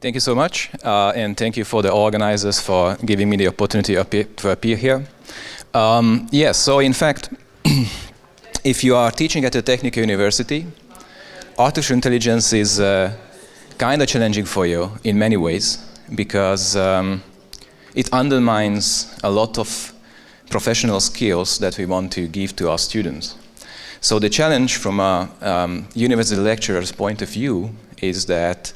Thank you so much, and thank you for the organizers for giving me the opportunity to appear here. Yes, so in fact, if you are teaching at a technical university, artificial intelligence is kind of challenging for you in many ways, because it undermines a lot of professional skills that we want to give to our students. So the challenge from a university lecturer's point of view is that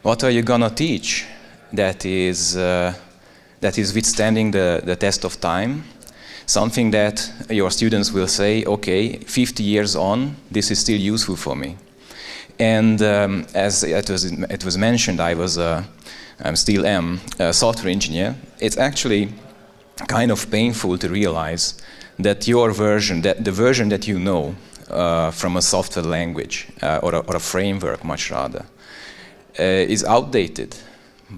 what are you gonna teach that is withstanding the test of time? Something that your students will say, okay, 50 years on, this is still useful for me. And as it was mentioned, I still am a software engineer. It's actually kind of painful to realize that your version, the version that you know from a software language or a framework, much rather, is outdated.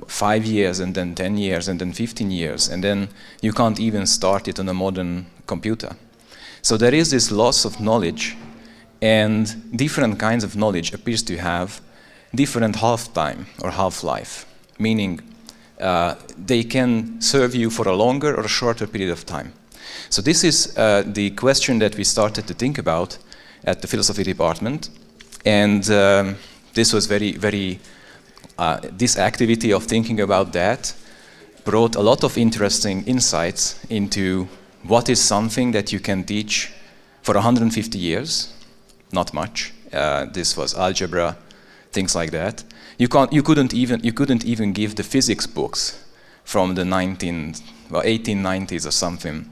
5 years, and then 10 years, and then 15 years, and then you can't even start it on a modern computer. So there is this loss of knowledge, and different kinds of knowledge appears to have different half-time or half-life, meaning they can serve you for a longer or a shorter period of time. So this is the question that we started to think about at the philosophy department, and this was this activity of thinking about that brought a lot of interesting insights into what is something that you can teach for 150 years, not much. This was algebra, things like that. You couldn't even give the physics books from the 1890s or something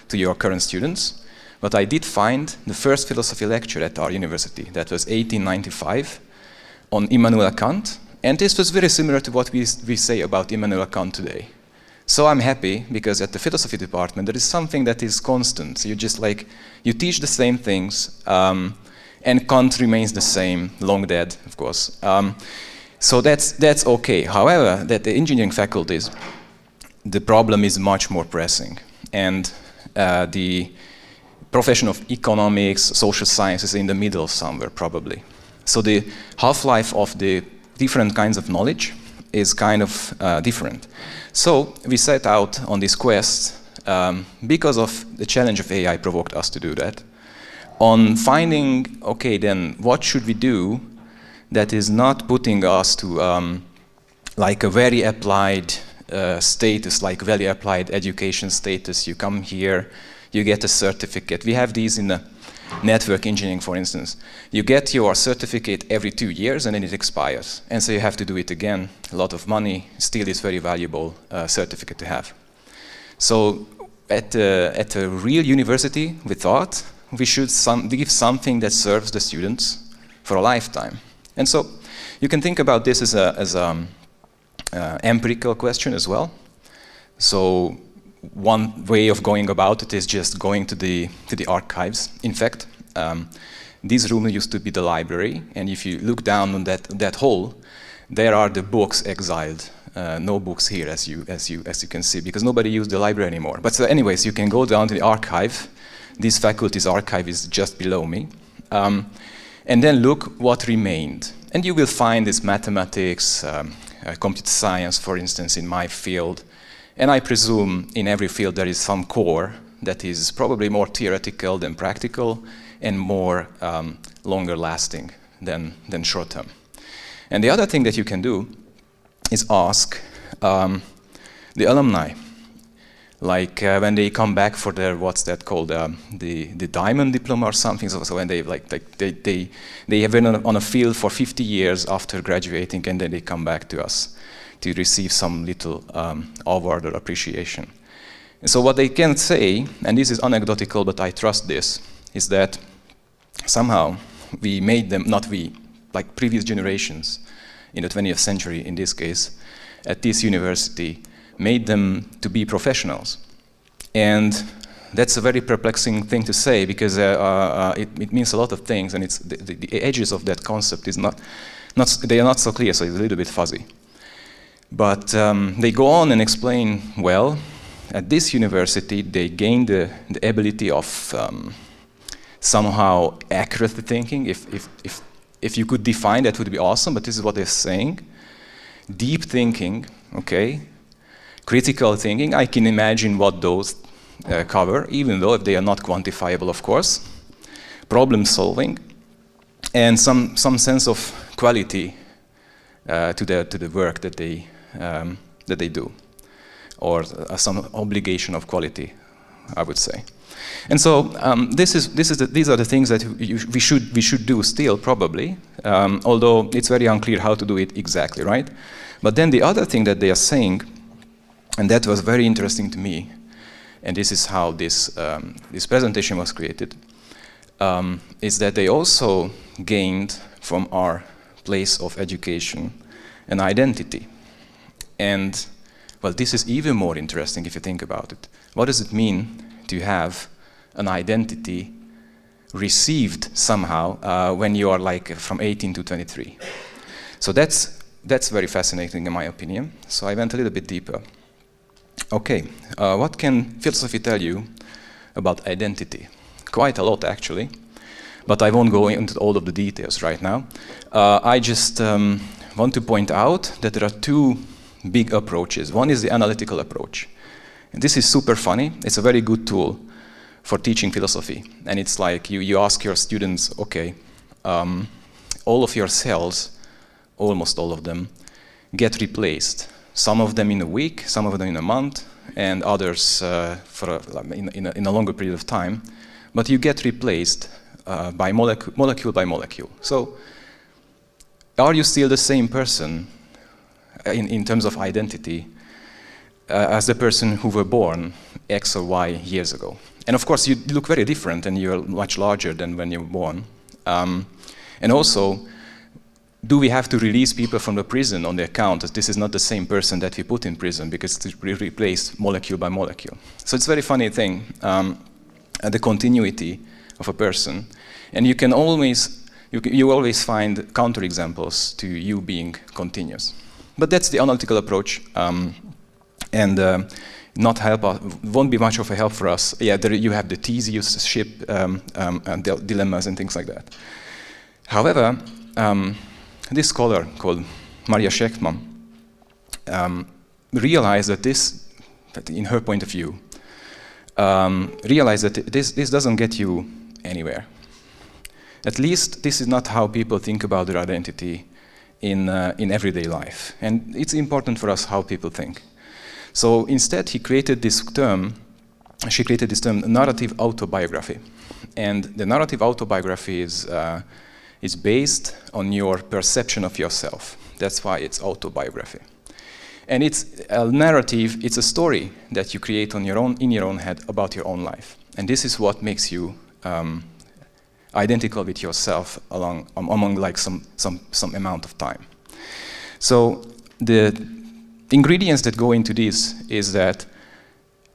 to your current students. But I did find the first philosophy lecture at our university. That was 1895 on Immanuel Kant. And this was very similar to what we say about Immanuel Kant today. So I'm happy, because at the philosophy department there is something that is constant. You just you teach the same things, and Kant remains the same, long dead, of course. So that's okay. However, at the engineering faculties, the problem is much more pressing. And the profession of economics, social science is in the middle somewhere, probably. So the half-life of the different kinds of knowledge is kind of different. So we set out on this quest, because of the challenge of AI provoked us to do that, on finding, okay, then what should we do that is not putting us to like a very applied status, like very applied education status. You come here, you get a certificate. We have these in the network engineering, for instance. You get your certificate every 2 years and then it expires. And so you have to do it again. A lot of money, still is very valuable certificate to have. So at a real university, we thought we should give something that serves the students for a lifetime. And so you can think about this as an empirical question as well. So one way of going about it is just going to the archives. In fact, this room used to be the library, and if you look down on that hall, there are the books exiled. No books here, as you can see, because nobody used the library anymore. But so anyways, you can go down to the archive. This faculty's archive is just below me, and then look what remained. And you will find this mathematics, computer science, for instance, in my field. And I presume in every field there is some core that is probably more theoretical than practical and more longer lasting than short term. And the other thing that you can do is ask the alumni, like when they come back for their, what's that called, the diamond diploma or something. So when they have been on a field for 50 years after graduating, and then they come back to us to receive some little award or appreciation. And so what they can say, and this is anecdotal, but I trust this, is that somehow we made them, not we, like previous generations in the 20th century in this case, at this university, made them to be professionals. And that's a very perplexing thing to say, because it means a lot of things, and it's the edges of that concept is they are not so clear, so it's a little bit fuzzy. But they go on and explain, well, at this university they gained the ability of somehow accurate thinking. If you could define that, would be awesome, but this is what they're saying. deep thinking, okay, critical thinking. I can imagine what those cover, even though if they are not quantifiable, of course. Problem solving, and some sense of quality to the work that they do, or some obligation of quality, I would say. And so these are the things that we should do still, probably, although it's very unclear how to do it exactly, right? But then the other thing that they are saying, and that was very interesting to me, and this is how this presentation was created, is that they also gained from our place of education an identity. And, well, this is even more interesting if you think about it. What does it mean to have an identity received somehow when you are like from 18 to 23? So that's very fascinating in my opinion. So I went a little bit deeper. Okay, what can philosophy tell you about identity? Quite a lot, actually, but I won't go into all of the details right now. I just want to point out that there are two big approaches. One is the analytical approach. And this is super funny. It's a very good tool for teaching philosophy. And it's like you ask your students, okay, all of your cells, almost all of them, get replaced. Some of them in a week, some of them in a month, and others in a longer period of time. But you get replaced by molecule by molecule. So, are you still the same person in terms of identity as the person who were born X or Y years ago? And of course, you look very different, and you're much larger than when you were born. And also, do we have to release people from the prison on the account that this is not the same person that we put in prison because it's replaced molecule by molecule? So it's a very funny thing, the continuity of a person. And you can always, you always find counterexamples to you being continuous. But that's the analytical approach, and won't be much of a help for us. Yeah, you have the Theseus-ship dilemmas and things like that. However, this scholar called Maria Schechtman realized that in her point of view, realized that this doesn't get you anywhere. At least this is not how people think about their identity in everyday life. And it's important for us how people think. So instead, she created this term, narrative autobiography. And the narrative autobiography is based on your perception of yourself. That's why it's autobiography. And it's a narrative, it's a story that you create in your own head about your own life. And this is what makes you identical with yourself among like some amount of time. So the ingredients that go into this is that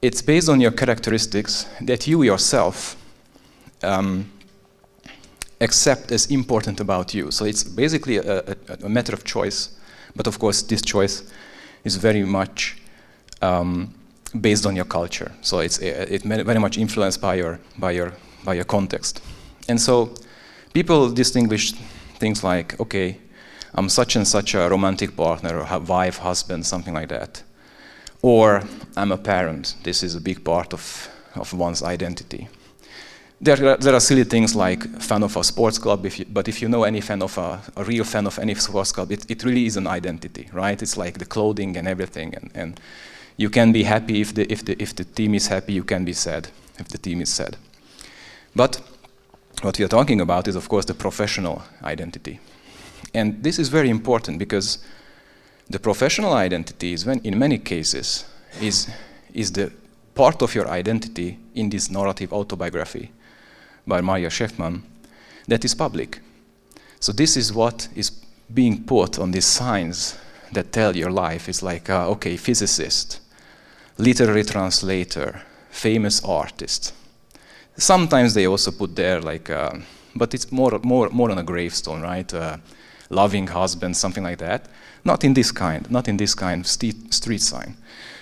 it's based on your characteristics that you yourself accept as important about you. So it's basically a matter of choice, but of course this choice is very much based on your culture. So it's very much influenced by your context. And so people distinguish things like, okay, I'm such and such a romantic partner, or wife, husband, something like that. Or I'm a parent. This is a big part of one's identity. There are silly things like fan of a sports club, but if you know any fan of a real fan of any sports club, it really is an identity, right? It's like the clothing and everything, and you can be happy if the team is happy, you can be sad if the team is sad. But what we are talking about is, of course, the professional identity. And this is very important because the professional identity is, in many cases, is the part of your identity in this narrative autobiography by Maria Schechtman that is public. So this is what is being put on these signs that tell your life. It's like, okay, physicist, literary translator, famous artist. Sometimes they also put there like, but it's more on a gravestone, right? Loving husband, something like that. Not in this kind of street sign.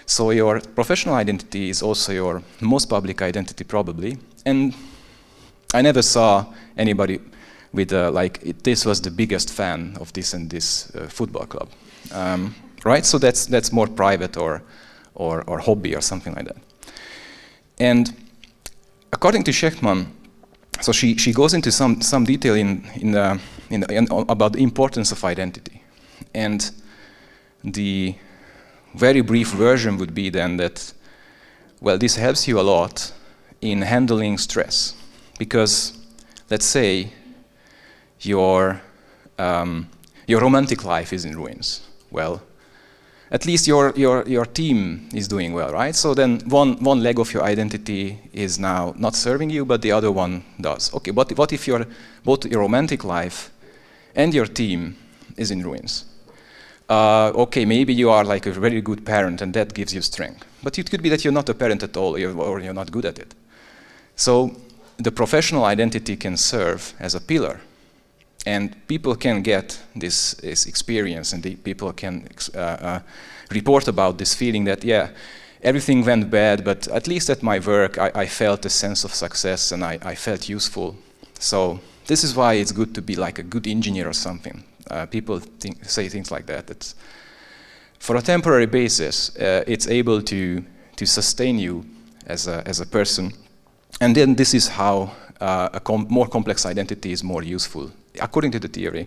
So your professional identity is also your most public identity, probably. And I never saw anybody with this was the biggest fan of this and this football club. right? So that's more private or hobby or something like that. And according to Shechtman, so she goes into some detail about the importance of identity. And the very brief version would be then that, well, this helps you a lot in handling stress. Because, let's say, your romantic life is in ruins. Well, at least your team is doing well, right? So then one leg of your identity is now not serving you, but the other one does. Okay, but what if both your romantic life and your team is in ruins? Okay, maybe you are like a very good parent and that gives you strength. But it could be that you're not a parent at all or you're not good at it. So the professional identity can serve as a pillar. And people can get this experience, and people can report about this feeling that, yeah, everything went bad, but at least at my work, I felt a sense of success and I felt useful. So this is why it's good to be like a good engineer or something. People say things like that. It's, for a temporary basis, it's able to sustain you as a person. And then this is how a more complex identity is more useful, according to the theory,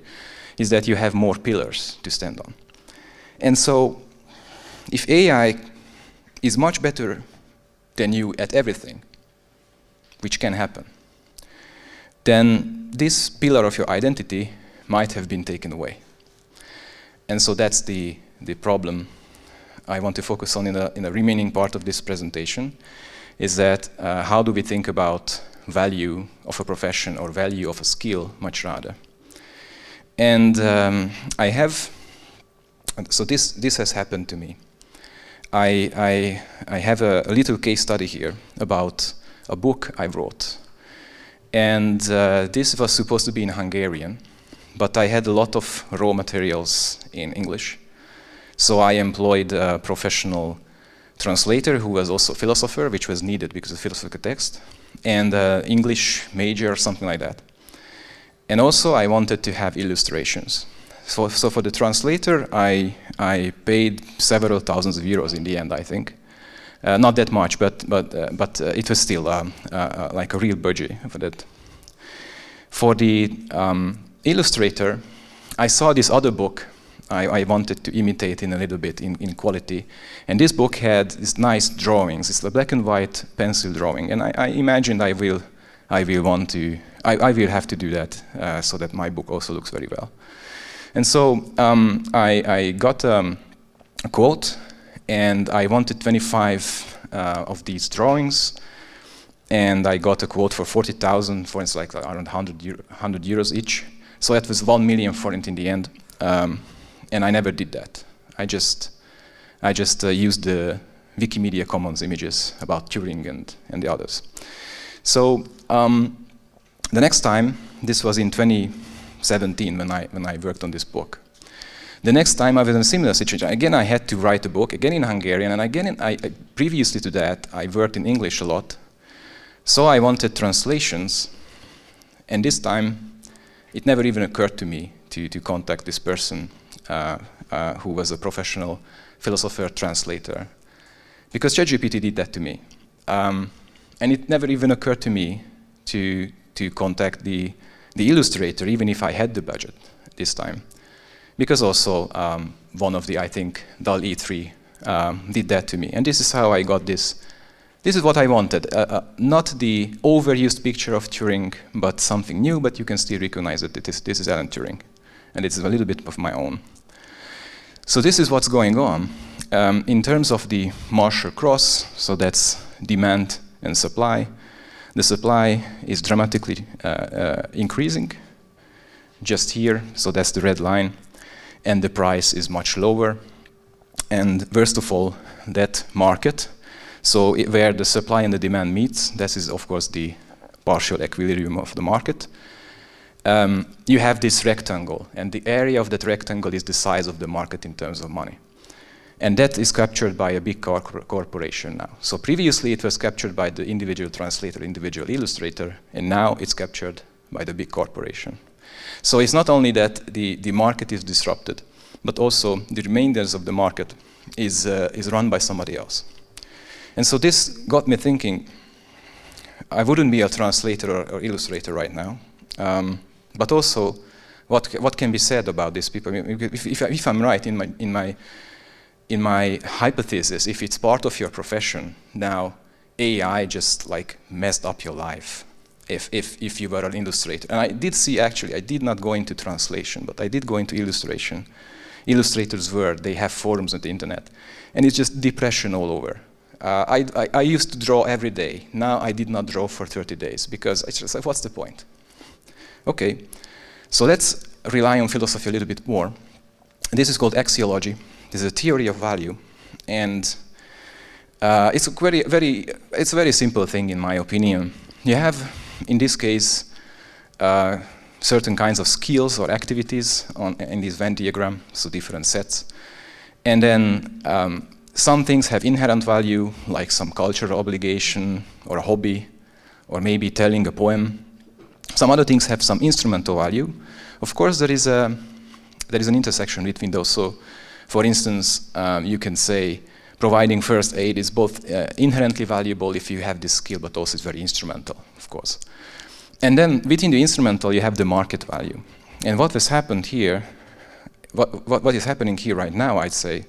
is that you have more pillars to stand on. And so, if AI is much better than you at everything, which can happen, then this pillar of your identity might have been taken away. And so that's the problem I want to focus on in the remaining part of this presentation, is that how do we think about value of a profession or value of a skill much rather. And so this has happened to me. I have a little case study here about a book I wrote. And this was supposed to be in Hungarian, but I had a lot of raw materials in English. So I employed a professional translator who was also a philosopher, which was needed because of philosophical text, and English major or something like that. And also I wanted to have illustrations. So for the translator, I paid several thousands of euros in the end, I think. Not that much, but it was still like a real budget for that. For the illustrator, I saw this other book I wanted to imitate in a little bit in quality. And this book had these nice drawings. It's a black and white pencil drawing. And I imagined I will have to do that so that my book also looks very well. And so I got a quote, and I wanted 25 of these drawings. And I got a quote for 40,000, for instance, like around 100 euros each. So that was 1 million forint in the end. And I never did that. I just used the Wikimedia Commons images about Turing and the others. So the next time, this was in 2017 when I worked on this book. The next time I was in a similar situation. Again, I had to write a book, again in Hungarian, and again, previously to that, I worked in English a lot. So I wanted translations, and this time, it never even occurred to me to contact this person who was a professional philosopher translator, because ChatGPT did that to me. And it never even occurred to me to contact the illustrator, even if I had the budget this time. Because also one of the, I think, DALL-E 3 did that to me. And this is how I got this. This is what I wanted. Not the overused picture of Turing, but something new, but you can still recognize that this is Alan Turing. And it's a little bit of my own. So this is what's going on. In terms of the Marshall Cross, so that's demand and supply, the supply is dramatically increasing, just here, so that's the red line, and the price is much lower. And first of all, that market, so where the supply and the demand meets, this is of course the partial equilibrium of the market. You have this rectangle, and the area of that rectangle is the size of the market in terms of money. And that is captured by a big corporation now. So previously it was captured by the individual translator, individual illustrator, and now it's captured by the big corporation. So it's not only that the market is disrupted, but also the remainders of the market is run by somebody else. And so this got me thinking, I wouldn't be a translator or illustrator right now, but also what can be said about these people? I mean, if I'm right in my hypothesis, if it's part of your profession, now AI just like messed up your life if you were an illustrator. And I did see, actually, I did not go into translation, but I did go into illustration. Illustrators World, they have forums on the internet, and it's just depression all over. I used to draw every day. Now I did not draw for 30 days because it's just like, what's the point? Okay, so let's rely on philosophy a little bit more. This is called axiology. This is a theory of value, and it's a very simple thing in my opinion. You have, in this case, certain kinds of skills or activities in this Venn diagram, so different sets, and then some things have inherent value, like some cultural obligation or a hobby, or maybe telling a poem. Some other things have some instrumental value. Of course, there is an intersection between those. So, for instance, you can say providing first aid is both inherently valuable if you have this skill, but also it's very instrumental, of course. And then within the instrumental, you have the market value. And what has happened here, what is happening here right now, I'd say,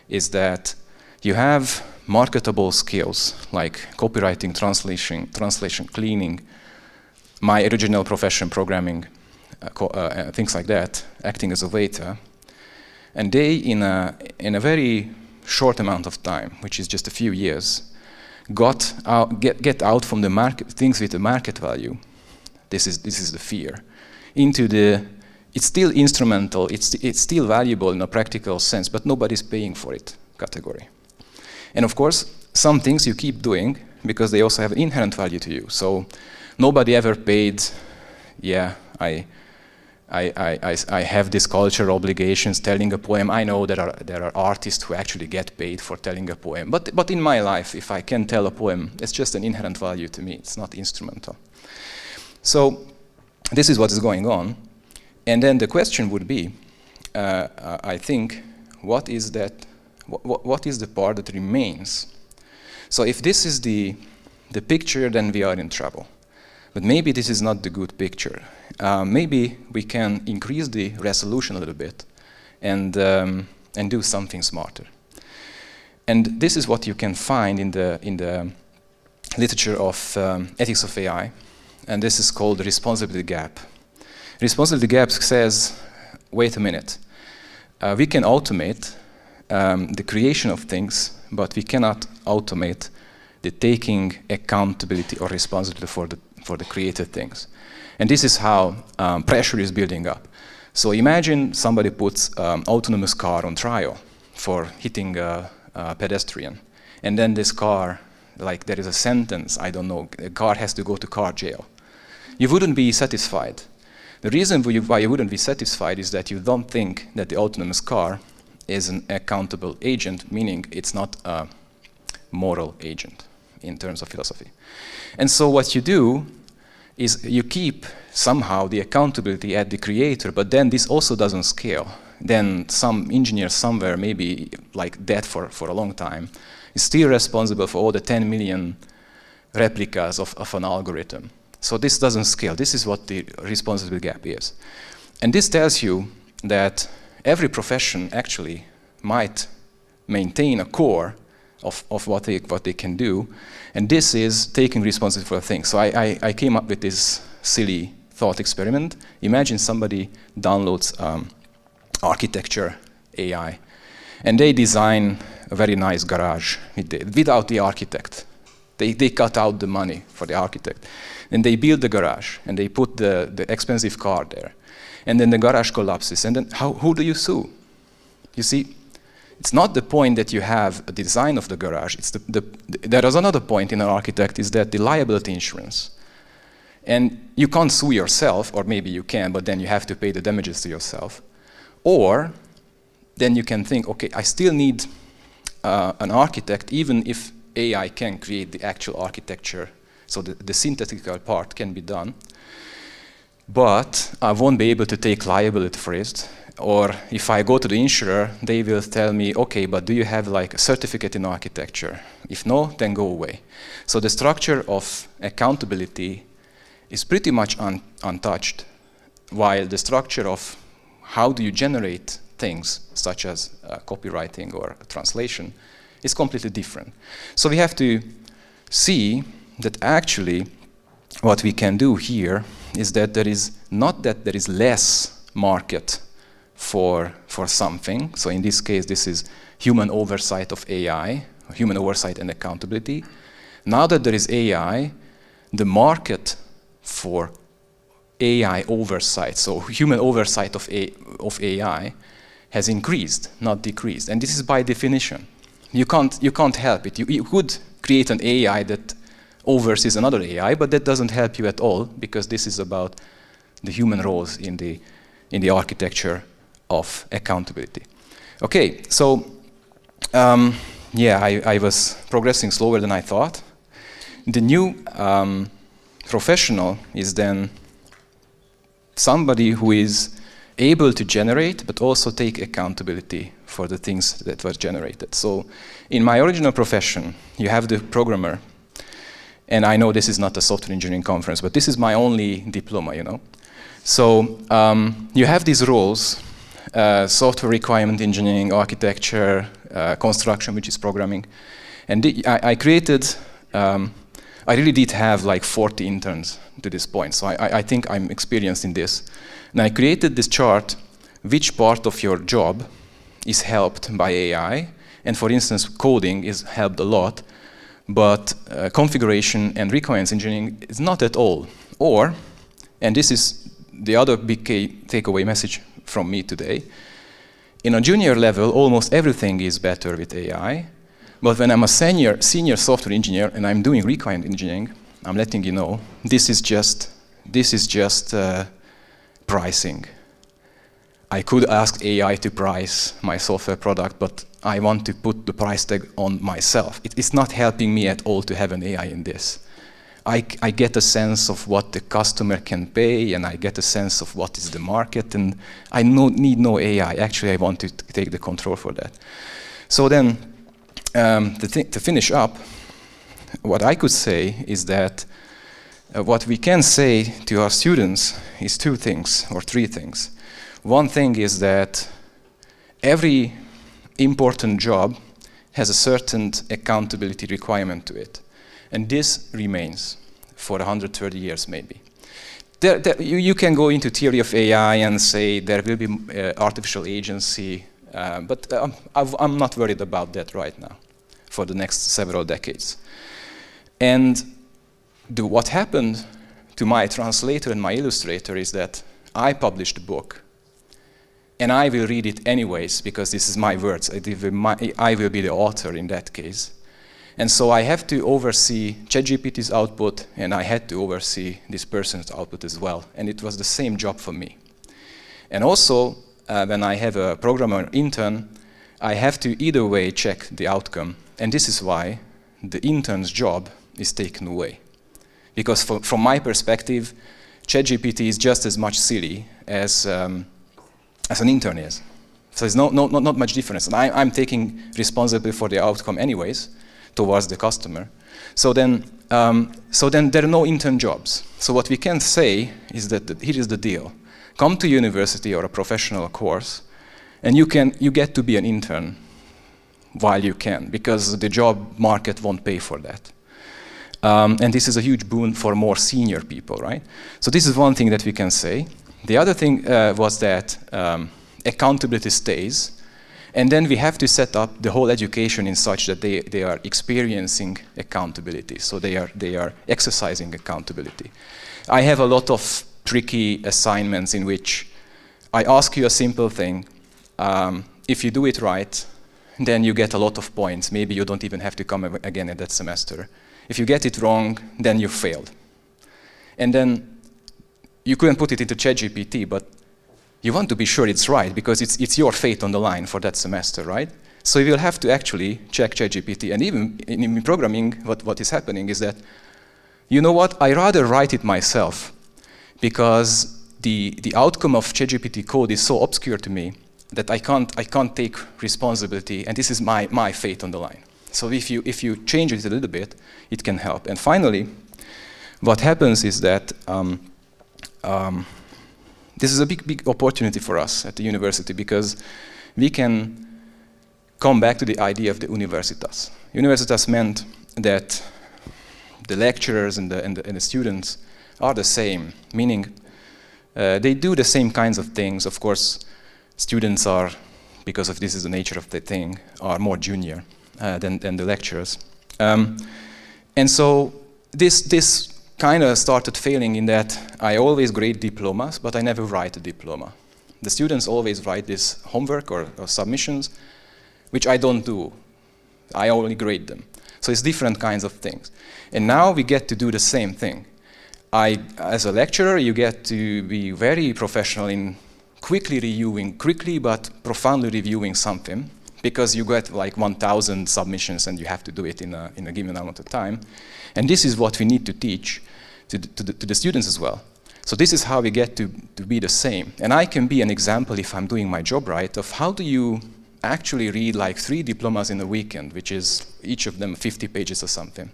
is that you have marketable skills like copywriting, translation, cleaning, my original profession, programming, things like that, acting as a waiter, and they, in a very short amount of time, which is just a few years, get out from the market, things with the market value. This is the fear, into the, it's still instrumental, it's still valuable in a practical sense, but nobody's paying for it category. And of course, some things you keep doing because they also have inherent value to you. So nobody ever paid, yeah, I have these cultural obligations, telling a poem. I know there are artists who actually get paid for telling a poem. But in my life, if I can tell a poem, it's just an inherent value to me. It's not instrumental. So this is what is going on. And then the question would be, I think, what is that? What is the part that remains? So if this is the picture, then we are in trouble. But maybe this is not the good picture. Maybe we can increase the resolution a little bit and do something smarter. And this is what you can find in the literature of ethics of AI, and this is called the responsibility gap. Responsibility gap says, wait a minute, we can automate the creation of things, but we cannot automate the taking accountability or responsibility for the created things. And this is how pressure is building up. So imagine somebody puts autonomous car on trial for hitting a pedestrian. And then this car, like there is a sentence, I don't know, the car has to go to car jail. You wouldn't be satisfied. The reason why you wouldn't be satisfied is that you don't think that the autonomous car is an accountable agent, meaning it's not a moral agent in terms of philosophy. And so what you do is you keep somehow the accountability at the creator, but then this also doesn't scale. Then some engineer somewhere, maybe like dead for a long time, is still responsible for all the 10 million replicas of an algorithm. So this doesn't scale. This is what the responsibility gap is. And this tells you that every profession actually might maintain a core of what they can do, and this is taking responsibility for things. So I came up with this silly thought experiment. Imagine somebody downloads architecture AI, and they design a very nice garage without the architect. They cut out the money for the architect, and they build the garage, and they put the expensive car there, and then the garage collapses, and then who do you sue? You see, it's not the point that you have a design of the garage. It's there is another point in an architect, is that the liability insurance. And you can't sue yourself, or maybe you can, but then you have to pay the damages to yourself. Or then you can think, okay, I still need an architect, even if AI can create the actual architecture, so the synthetical part can be done. But I won't be able to take liability for it. or if I go to the insurer, they will tell me, okay, but do you have like a certificate in architecture? If no, then go away. So the structure of accountability is pretty much untouched, while the structure of how do you generate things, such as copywriting or translation, is completely different. So we have to see that actually what we can do here is that there is not that there is less market for something. So in this case, this is human oversight of AI, human oversight and accountability. Now that there is AI, the market for AI oversight, so human oversight of AI, has increased, not decreased. And this is by definition. You can't help it. You could create an AI that oversees another AI, but that doesn't help you at all, because this is about the human roles in the architecture of accountability. Okay, so yeah, I was progressing slower than I thought. The new professional is then somebody who is able to generate, but also take accountability for the things that were generated. So in my original profession, you have the programmer. And I know this is not a software engineering conference, but this is my only diploma, you know. So you have these roles, software requirement engineering, architecture, construction, which is programming. And I created, I really did have like 40 interns to this point. So I think I'm experienced in this. And I created this chart, which part of your job is helped by AI. And for instance, coding is helped a lot. But configuration and requirements engineering is not at all. Or, and this is the other big takeaway message from me today, in a junior level, almost everything is better with AI. But when I'm a senior software engineer and I'm doing requirement engineering, I'm letting you know, this is just pricing. I could ask AI to price my software product, but I want to put the price tag on myself. It's not helping me at all to have an AI in this. I get a sense of what the customer can pay, and I get a sense of what is the market, and I need no AI. Actually, I want to take the control for that. So then, to finish up, what I could say is that what we can say to our students is two things, or three things. One thing is that every important job has a certain accountability requirement to it. And this remains for 130 years, maybe. You can go into theory of AI and say there will be artificial agency, but I'm not worried about that right now for the next several decades. And what happened to my translator and my illustrator is that I published a book. And I will read it anyways, because this is my words. I will be the author in that case. And so I have to oversee ChatGPT's output, and I had to oversee this person's output as well. And it was the same job for me. And also, when I have a programmer intern, I have to either way check the outcome. And this is why the intern's job is taken away. Because from my perspective, ChatGPT is just as much silly as an intern is. So there's not much difference. And I'm taking responsibility for the outcome anyways, towards the customer. So then there are no intern jobs. So what we can say is that here is the deal. Come to university or a professional course, and you get to be an intern while you can, because the job market won't pay for that. And this is a huge boon for more senior people, right? So this is one thing that we can say. The other thing was that accountability stays. And then we have to set up the whole education in such that they are experiencing accountability. So they are exercising accountability. I have a lot of tricky assignments in which I ask you a simple thing. If you do it right, then you get a lot of points. Maybe you don't even have to come again in that semester. If you get it wrong, then you failed. And then you couldn't put it into ChatGPT, but you want to be sure it's right, because it's your fate on the line for that semester, right? So you will have to actually check ChatGPT. And even in programming, what is happening is that, you know what, I rather write it myself, because the outcome of ChatGPT code is so obscure to me that I can't take responsibility, and this is my fate on the line. So if you change it a little bit, it can help. And finally, what happens is that this is a big opportunity for us at the university, because we can come back to the idea of the universitas. Universitas meant that the lecturers and the students are the same, meaning they do the same kinds of things. Of course, students are, because of this is the nature of the thing, are more junior than the lecturers. And so this kind of started failing in that I always grade diplomas, but I never write a diploma. The students always write this homework or submissions, which I don't do. I only grade them. So it's different kinds of things. And now we get to do the same thing. As a lecturer, you get to be very professional in quickly but profoundly reviewing something, because you get like 1,000 submissions and you have to do it in a given amount of time. And this is what we need to teach to the students as well. So this is how we get to be the same. And I can be an example, if I'm doing my job right, of how do you actually read like 3 diplomas in a weekend, which is each of them 50 pages or something.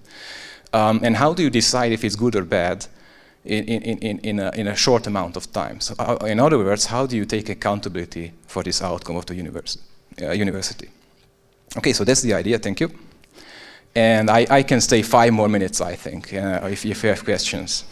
And how do you decide if it's good or bad in a short amount of time? So in other words, how do you take accountability for this outcome of the university? Okay, so that's the idea, thank you. And I can stay 5 more minutes, I think, if you have questions.